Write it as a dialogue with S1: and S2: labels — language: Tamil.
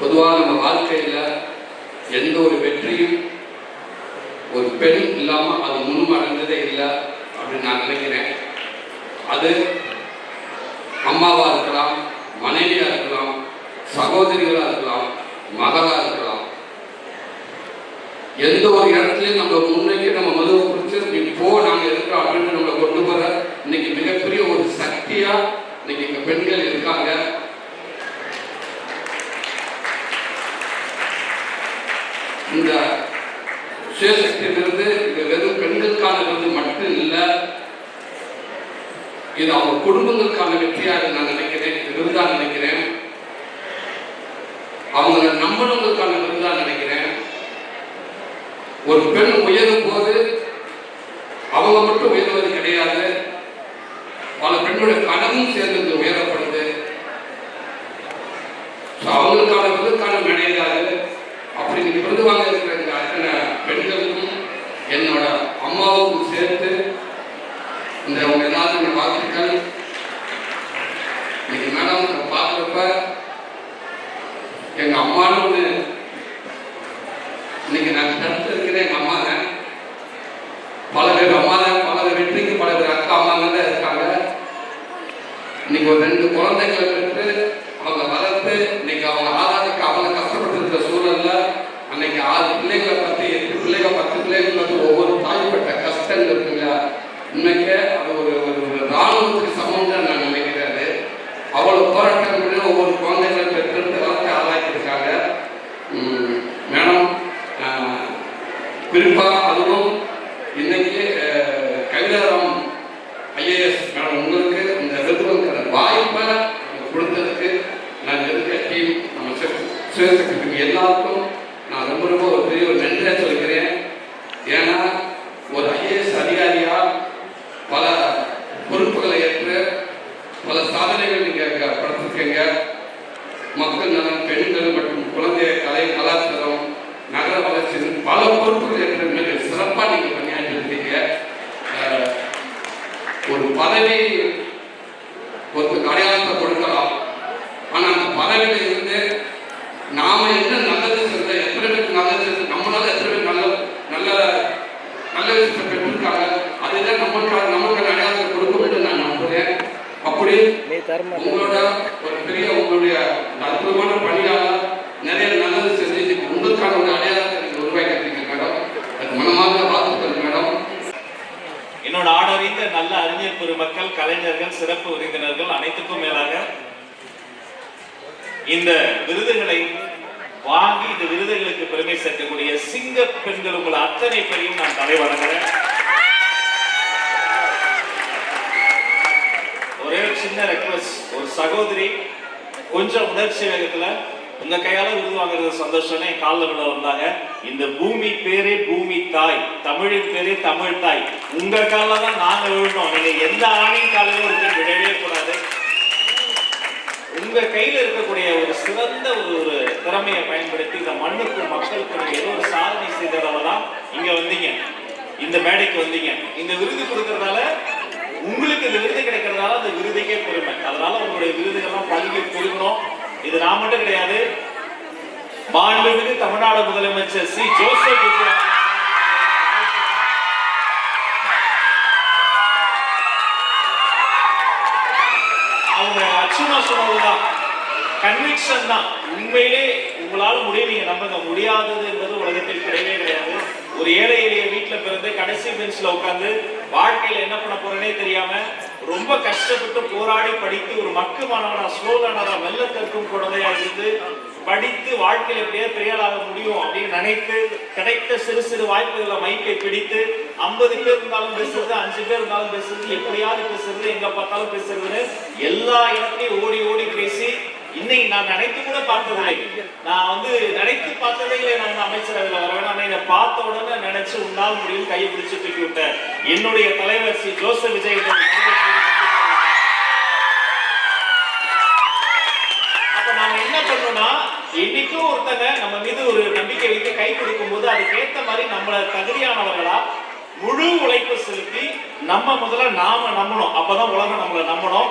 S1: பொதுவாக நம்ம வாழ்க்கையில் எந்த ஒரு வெற்றியும் ஒரு பெண் இல்லாமல் அது முன்மடைந்ததே இல்லை அப்படின்னு நான் நினைக்கிறேன். அது அம்மாவாக இருக்கலாம், மனைவியாக இருக்கலாம், சகோதரிகளாக இருக்கலாம், மகளாக இருக்கலாம். எந்த ஒரு இடத்துலையும் நம்ம முன்னைக்கு நம்ம மதுவை குறித்து இப்போ நாங்கள் இருக்கிறோம் அப்படின்னு நம்மளை கொண்டு வர இன்னைக்கு மிகப்பெரிய ஒரு சக்தியாக இன்னைக்கு இங்கே பெண்கள் இருக்காங்க. இந்த சுயசக்தி விருது இது வெறும் பெண்களுக்கான விருது மட்டும் இல்லை, இது அவங்க குடும்பங்களுக்கான வெற்றியாக நான் நினைக்கிறேன், விருதாக நினைக்கிறேன். அவங்களை நம்பணுங்களுக்கான விருதாக நினைக்கிறேன். ஒரு பெண் உயரும் போது அவங்க மட்டும் உயர்வது கிடையாது, பல பெண்ணுடைய கனவும் சேர்ந்து உயரப்படுது. அவங்களுக்கான விருதுக்கான நினைக்காது. அப்படி நீங்க விருது வாங்க இருக்கிற அத்தனை பெண்களுக்கும் என்னோட அம்மாவுக்கும் சேர்த்து இந்த அவங்க எல்லாரும் வாழ்த்துக்கள். இன்னைக்கு மேடம் பார்க்குறப்ப எங்க அம்மானு ஒன்று இன்னைக்கு நான் தடுத்து இருக்கிறேன். எங்க அம்மா தான், பல பேர் அம்மா தான், பல பேர் வெற்றிக்கு பல பேர் அக்கா அம்மாங்க தான் இருக்காங்க. இன்னைக்கு ஒரு 2 குழந்தைகளை பெற்று அவங்க வளர்த்து இன்னைக்கு அவங்க ஆதாரத்துக்கு அவங்க கஷ்டப்பட்டு இருக்கிற சூழல்ல அன்னைக்கு 6 பிள்ளைகளை பற்றி 8 பிள்ளைகள் 10 பிள்ளைகள் பற்றி ஒவ்வொரு தாய்ப்பட்ட கஷ்டங்கள் இருக்குல்ல, இன்னைக்கு அது ஒரு ராணுவத்துக்கு சமம் தான் நான் நினைக்கிறேன். அவ்வளவு போராட்டம் பண்ணி ஒவ்வொரு குழந்தைகளை பெற்று வளர்த்து ஆளாக்கியிருக்காங்க மேடம். குறிப்பா அதுவும் இன்னைக்கு கவிதாராம் IAS மேடம் உங்களுக்கு இந்த விருதுகளுக்கான வாய்ப்பை கொடுத்ததுக்கு நான் இருக்க டீம் நம்ம சுயசக்தி எல்லாருக்கும் நான் ரொம்ப ரொம்ப ஒரு பெரிய ஒரு நன்றியா சொல்கிறேன். ஏன்னா ஒரு IAS அதிகாரியா பல பொறுப்புகளை ஏற்று பல சாதனைகள் நீங்க படுத்திருக்கீங்க. மக்கள் நலன், பெண்கள் மற்றும் குழந்தை கலை, கலாச்சாரம், நகர வளர்ச்சி பல பொறுப்புகள் ஏற்று மிக சிறப்பாக நீங்க பணியாற்றி இருக்கீங்க. ஒரு பதவி ஒரு அடையாளத்தை கொடுக்கலாம், ஆனா அந்த பதவியில இருந்து நாம என்ன நல்லது செஞ்ச, எத்தனை பேருக்கு நல்லது செஞ்சு நம்மளால எத்தனை பேர் நல்ல நல்ல நல்ல விஷயத்தை பெற்றிருக்காங்க, அதுதான் நமக்கு அடையாளத்தை கொடுக்கும் என்று நான் நம்புறேன். அப்படி உங்களோட ஒரு பெரிய உங்களுடைய அற்புதமான பணியாளர் நிறைய நல்லது செஞ்சு உங்களுக்கான ஒரு அடையாளத்தை நீங்க உருவாக்கிருக்கீங்க மேடம். அது மனமாக வாழ்த்துக்கள் மேடம்.
S2: என்னோட ஆடறிந்த நல்ல அறிஞர் பெருமக்கள், கலைஞர்கள், சிறப்பு விருந்தினர்கள், அனைத்துக்கும் மேலாக இந்த விருதுகளை வாங்கி இந்த விருதுகளுக்கு பெருமை சேர்க்கக்கூடிய சிங்க பெண்கள் உங்கள் அத்தனை பேரையும் நான் தலை வணங்குறேன். ஒரே ஒரு சின்ன ரெக்வெஸ்ட், ஒரு சகோதரி கொஞ்சம் உணர்ச்சி வேகத்துல உங்க கையால விருது வாங்குறது சந்தோஷம்னு என் காலில் விட வந்தாங்க. இந்த பூமி பேரே பூமி தாய், தமிழின் பேரே தமிழ் தாய். உங்க காலில் தான் நாங்க விழணும். நீங்க எந்த ஆணின் காலையும் ஒரு விடவே கூடாது. உங்க கையில இருக்கக்கூடிய ஒரு சிறந்த ஒரு திறமையை பயன்படுத்தி இந்த மண்ணுக்கும் மக்களுக்கும் ஏதோ ஒரு சாதனை செய்ததாலதான் இங்க வந்தீங்க, இந்த மேடைக்கு வந்தீங்க. இந்த விருது கொடுக்கறதால உங்களுக்கு இந்த விருது கிடைக்கிறதால அந்த விருதுக்கே பெருமை. அதனால உங்களுடைய விருதுகள்லாம் பல்கி பெருகணும். இது நான் மட்டும் கிடையாது, மாண்புமிகு தமிழ்நாடு முதலமைச்சர் சி. ஜோசப் விஜய் அவங்க அச்சுமா சொன்னதுதான் கன்விக்ஷன் தான். உண்மையிலே உங்களால முடியும், நீங்க நம்புங்க. முடியாதது என்பது உலகத்தில் கிடையவே கிடையாது. ஒரு ஏழை எளிய வீட்டுல பிறந்து கடைசி பெஞ்ச்ல உட்கார்ந்து வாழ்க்கையில என்ன பண்ண போறேனே தெரியாம ரொம்ப கஷ்டப்பட்டு போராடி படித்து ஒரு மக்கு மாணவனா, ஸ்லோகனரா, மெல்ல கற்கும் குழந்தையா இருந்து படித்து வாழ்க்கையில எப்படியா பெரியாளாக முடியும் அப்படின்னு நினைத்து கிடைத்த சிறு சிறு வாய்ப்புகளை மைக்கை பிடித்து 50 பேர் இருந்தாலும் பேசுறது, 5 பேர் இருந்தாலும் பேசுறது, எப்படியாவது பேசுறது, எங்க பார்த்தாலும் பேசுறதுன்னு எல்லா இடத்துலயும் ஓடி ஓடி பேசி இன்னைக்கு நான் நினைத்து கூட பார்த்ததில்லை. நான் நினைத்து பார்த்ததே இல்லை. நான் அமைச்சரவையில் வரவேன். ஆனா இதை பார்த்த உடனே நினைச்சு உன்னால் முடியும் கையை பிடிச்சு தூக்கி விட்ட என்னுடைய தலைவர் சி. ஜோசப் விஜய். அப்ப நாம என்ன பண்ணோம்னா, என்னைக்கும் ஒருத்தங்க நம்ம மீது ஒரு நம்பிக்கை வைத்து கை கொடுக்கும் போது அதுக்கேற்ற மாதிரி நம்மள தகுதியானவர்களா முழு உழைப்பு செலுத்தி நம்ம முதல்ல நாம நம்பணும். அப்பதான் உலகம் நம்மளை நம்பணும்.